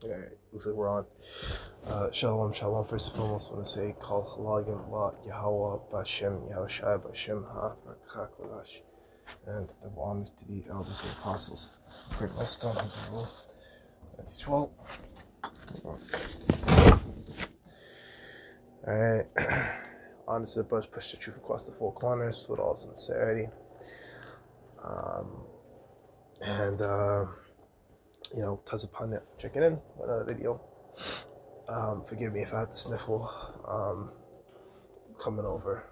Yeah, looks like we're on. Shalom, shalom. First and foremost, I want to say, Kal Halagim La Yahweh Bashem Yahushai Bashem Ha Rakakalash. And double honors to the elders and apostles. Great milestone of the rule. 1912. Alright. Honest to the brush, push the truth across the four corners with all sincerity. And touch upon it. Checking in with another video. Forgive me if I have to sniffle. Coming over,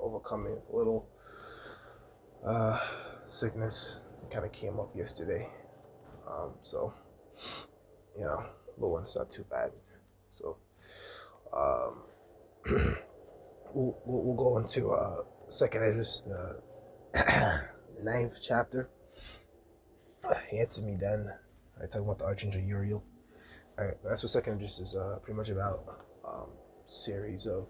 overcoming a little sickness. Kind of came up yesterday. So, little one's not too bad. So, we'll go into Second Esdras, the 9th chapter. Answer me then. Talking about the Archangel Uriel. Alright, that's what Second Esdras is pretty much about. Series of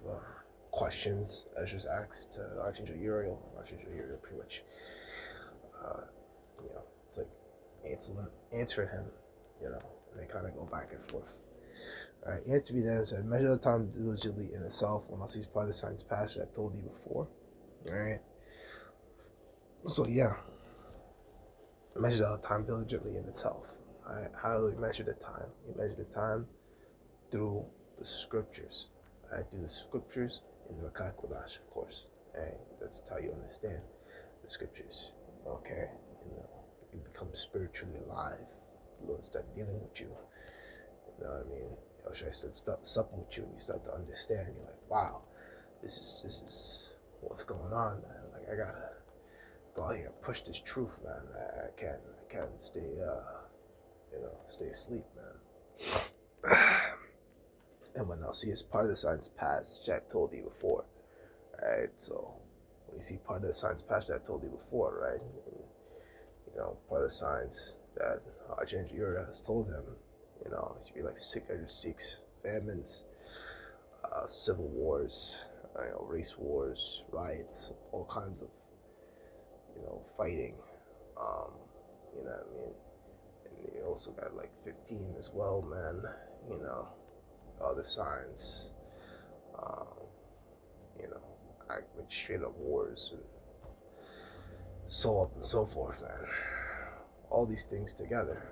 questions Esdras asked to Archangel Uriel. Archangel Uriel pretty much, it's like answering him, and they kind of go back and forth. Alright, answer me then said, measure the time diligently in itself when I see part of the signs past that I told you before. Alright. So yeah. Measure the time diligently in itself. Alright. How do we measure the time? We measure the time through the scriptures. Through the scriptures in the Rakak Kodash, of course. Alright. That's how you understand the scriptures. Okay. You become spiritually alive. The Lord start dealing with you. You know what I mean? Should I start supping with you and you start to understand? You're like, wow, this is what's going on, man. Like, I gotta go out here and push this truth, man. I can't stay asleep, man. And when I'll see it's part of the signs past, which I've told you before, right? So when you see part of the signs past that I told you before, right? And, part of the signs that Archangel Uriel has told him, it should be like 6 famines, civil wars, race wars, riots, all kinds of, fighting. You know what I mean? And you also got like 15 as well, man. Other signs, like straight up wars and so up and so forth, man. All these things together.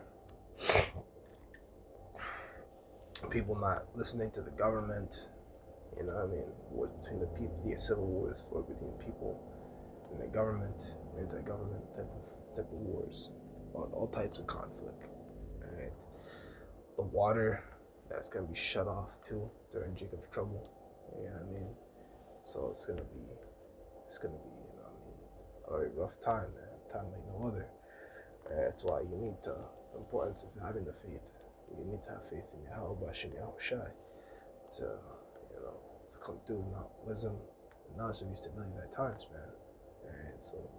People not listening to the government, wars between the people, civil wars, war between the people and the government, anti-government type of wars, all types of conflict. All right, the water that's gonna be shut off too during Jacob's trouble. You know what I mean? So it's gonna be, a very rough time, man. Time like no other. That's why you need the importance of having the faith. You need to have faith in Yahweh Bashem Yahushai to come through. Not wisdom and knowledge to be stability at times, man. Alright, so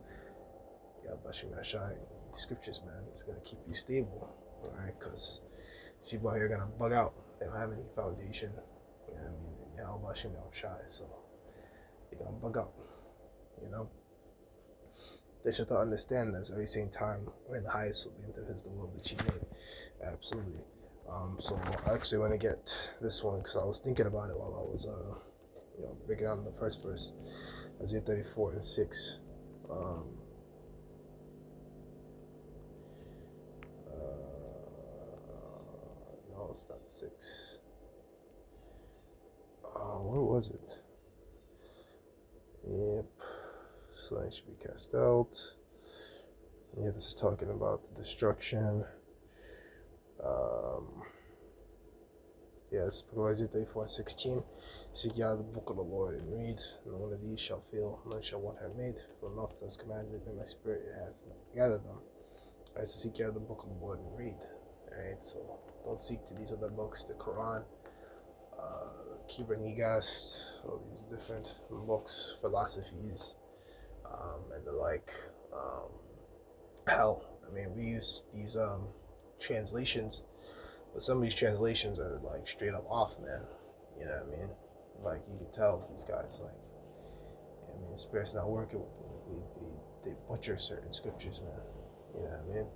Bashem Yahushai, scriptures, man, it's gonna keep you stable. Alright, because these people out here are gonna bug out. They don't have any foundation. You know what I mean? In Yahweh Bashem Yahushai, so they're gonna bug out. They should understand this. At the same time, we're in the highest will be into his the world that he made. Absolutely. So I actually want to get this one because I was thinking about it while I was breaking down the first verse, Isaiah 34:6. No, it's not 6. Where was it? Yep. Slain should be cast out. Yeah, this is talking about the destruction. Yes, Isaiah 34:16. Seek ye out of the book of the Lord and read, and one of these shall fail, none shall want her made, for the mouth has commanded, and my spirit hath gathered them. Alright, so seek ye out of the book of the Lord and read. Alright, so don't seek to these other books, the Quran, Kibra Nagast, all these different books, philosophies, and the like. Hell, I mean, we use these translations, but some of these translations are like straight up off, man. You know what I mean? Like, you can tell these guys, like, Spirit's not working with them. They butcher certain scriptures, man. You know what I mean?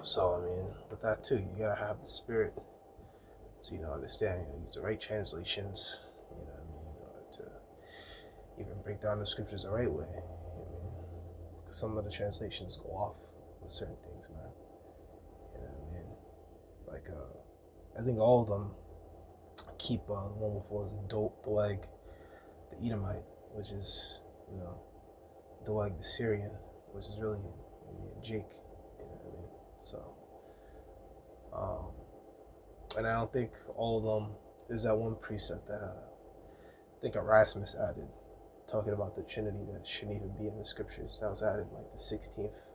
So I mean, with that too, you gotta have the spirit to understand, use the right translations. What I mean, in order to even break down the scriptures the right way. I mean, because some of the translations go off with certain things, man. What I mean, like I think all of them keep the one before is Doeg, the Edomite, which is Doeg the Syrian, which is really Jake. What I mean, so. And I don't think all of them. There's that one precept that I think Erasmus added, talking about the Trinity that shouldn't even be in the scriptures. That was added in like the 16th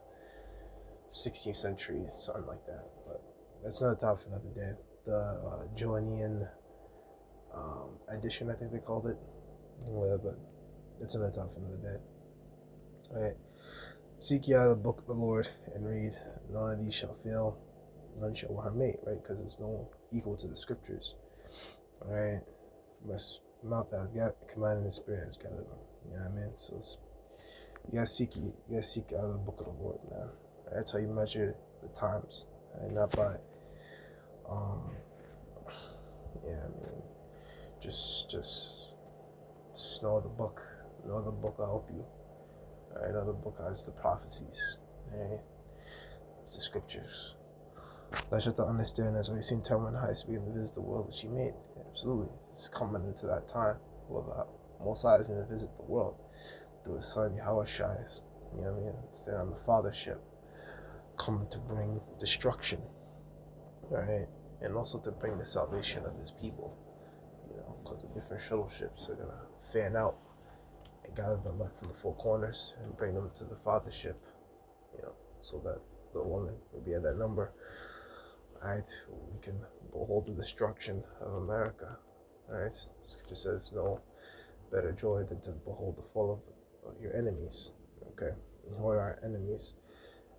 century, something like that. But that's another topic for another day. The Joannian edition, I think they called it. Yeah, but that's another topic for another day. All right. Seek ye out the book of the Lord and read. None of these shall fail. None shall harm mate, right? Because it's no equal to the scriptures. All right. From my mouth that has got command in the spirit has gathered them. You know what I mean? So you gotta seek out of the book of the Lord, man. That's how you measure the times, and not by I mean, just know the book. Know the book will help you. All right, know the book has the prophecies. Right? It's the scriptures. That's just to understand as we seen time when high speed and visit the world which he made. Yeah, absolutely. It's coming into that time where the Most High is going to visit the world through his son Yahushua. You know what I mean? Stand on the fathership, coming to bring destruction. Right? And also to bring the salvation of his people. Because the different shuttle ships are going to fan out and gather them back from the four corners and bring them to the fathership, so that the woman will be at that number. Right, we can behold the destruction of America. Right, Scripture says no better joy than to behold the fall of your enemies. Okay, and who are our enemies?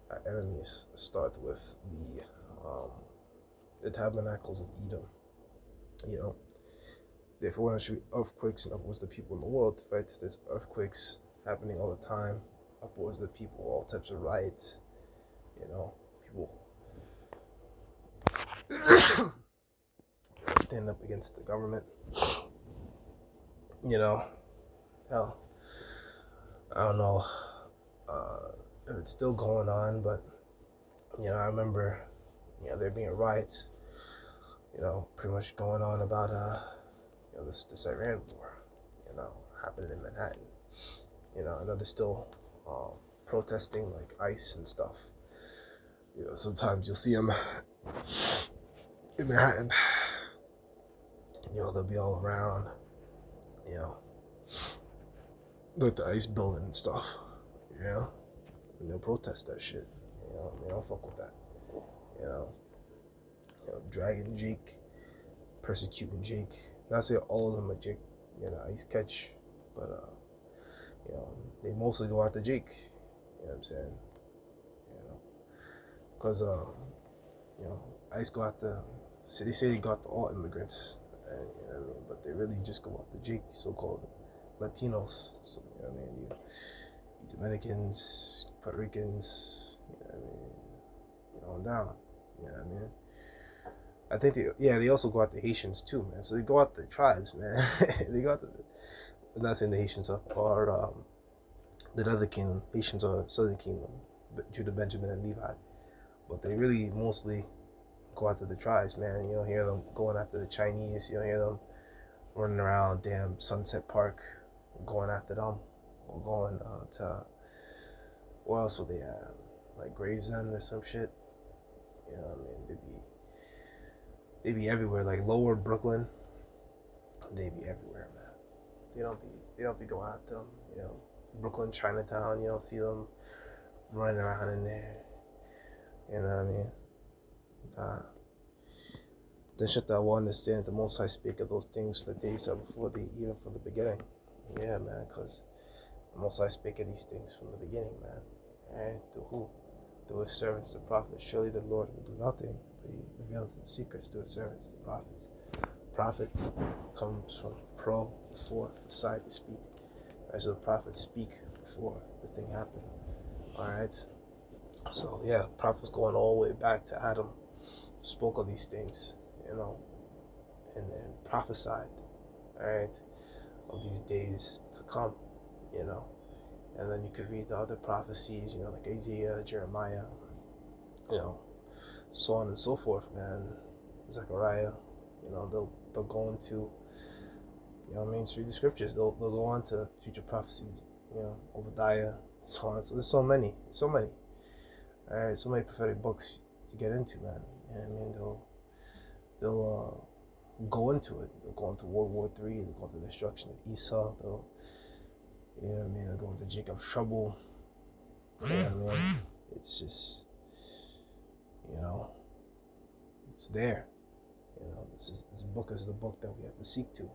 Our enemies start with the tabernacles of Edom. Therefore, when there should be earthquakes and upwards the people in the world, right? There's earthquakes happening all the time, upwards the people, all types of riots. People stand up against the government. Hell, I don't know if it's still going on, but I remember there being riots, pretty much going on about this Iran war, happening in Manhattan. I know they're still protesting like ICE and stuff. Sometimes you'll see them in Manhattan. They'll be all around, like the ICE building and stuff, and they'll protest that shit. They don't fuck with that. Dragging Jake, persecuting Jake. Not say all of them are Jake, ICE catch, but they mostly go after Jake. You know what I'm saying? Because ICE go after. They say they go after all immigrants, but they really just go after Jake, so-called Latinos. So you Dominicans, Puerto Ricans, on down. I think they also go after Haitians too, man. So they go after the tribes, man. They go after. I'm not saying the Haitians are the other kingdom. Haitians are Southern Kingdom, Judah, Benjamin, and Levi. But they really mostly go after the tribes, man. You don't hear them going after the Chinese. You don't hear them running around damn Sunset Park going after them. Or going to, where else were they at? Like Gravesend or some shit. They be everywhere. Like Lower Brooklyn, they be everywhere, man. They don't be going after them. Brooklyn, Chinatown, you don't see them running around in there. You know what I mean? Then shut that will understand the Most High speak of those things the days that before even from the beginning. Yeah, man, because the Most High speak of these things from the beginning, man. And to who? To his servants, the prophets. Surely the Lord will do nothing, but he reveals the secrets to his servants, the prophets. Prophet comes from before, side to speak. Right, so the prophets speak before the thing happened. Alright? So yeah, prophets going all the way back to Adam spoke of these things, and prophesied, all right, of these days to come, you know. And then you could read the other prophecies, like Isaiah, Jeremiah, you know, so on and so forth, man. Zechariah, they'll go into, read the scriptures. They'll go on to future prophecies, Obadiah, so on. So there's so many. All right, so many prophetic books to get into, man. And I mean, they'll go into it. They'll go into World War III. They'll go into the destruction of Esau. They'll go into Jacob's trouble. It's just, you know, it's there. This book is the book that we have to seek to.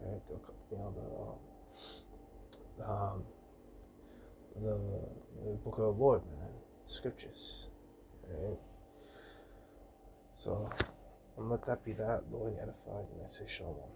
Right? Um, the book of the Lord, man, scriptures. Right? So, I'm gonna let that be that. Lord, edified, and I say shalom.